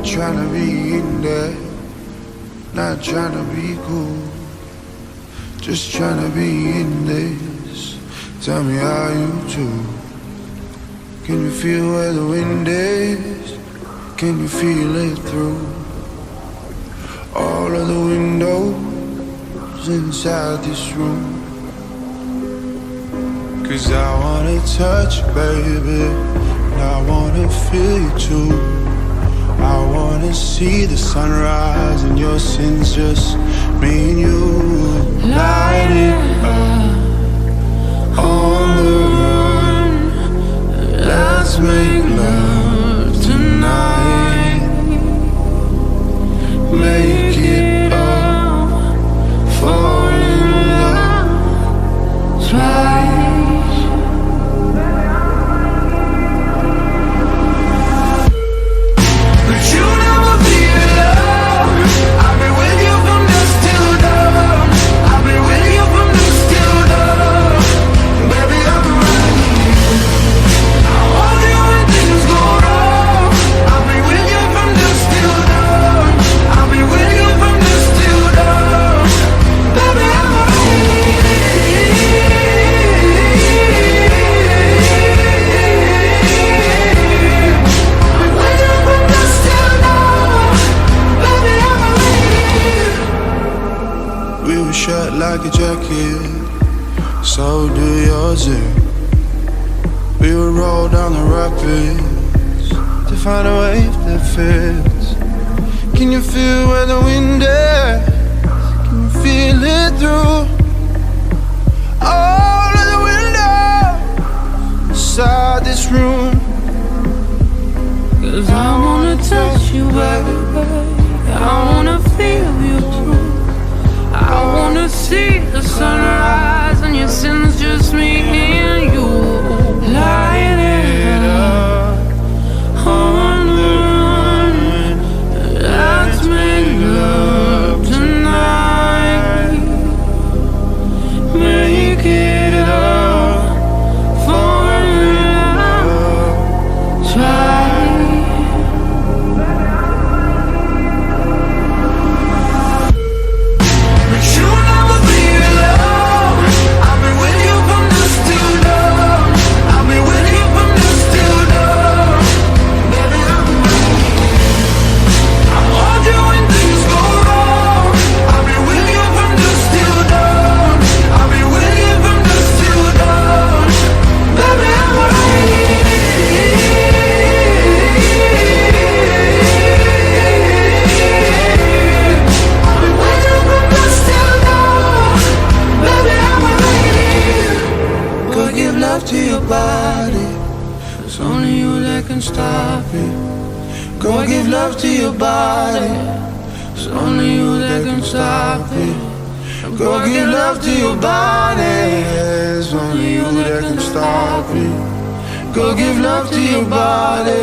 tryna be in there, not tryna be cool, just tryna be in this. Tell me how you do. Can you feel where the wind is? Can you feel it through all of the windows inside this room? 'Cause I wanna touch you, baby, and I wanna feel you too. I wanna see the sunrise and your sins, just me and you. Light it up on the run. Let's make love tonight. Make it up, fall in love twice. But you never be alone. I've been with you from dusk till dawn. I've been with you from dusk till dawn. Baby, I'm right here. I want you when things go wrong. I'll be with you from dusk till dawn. I'll be with you from dusk till dawn. Baby, I'm right here. I'll be with you from dusk till dawn. Baby, I'm right here. We were shut like a jacket, so do yours here. We would roll down the rapids to find a wave that fits. Can you feel where the wind is? Can you feel it through all of the windows inside this room? 'Cause I wanna touch you, baby. I wanna feel you too. I wanna see the sunrise and your sins, just me and you. Light it up on the run. Let's make love tonight. Make it up for love. Try. But you never be alone. I've been with you from dusk till dawn. I've been with you from dusk till dawn. Baby, I'm right here. I want you when things go wrong. I'll be with you from dusk till dawn. I'll be with you from dusk till dawn. Baby, I'm right here. I'll be with you from dusk till dawn. Baby, I'm right here. Go give love to your body. It's only you that can stop it. Go give love to your body. It's only you that can stop it. Go give love to your body. It's only you that can stop it. Go give love to your body.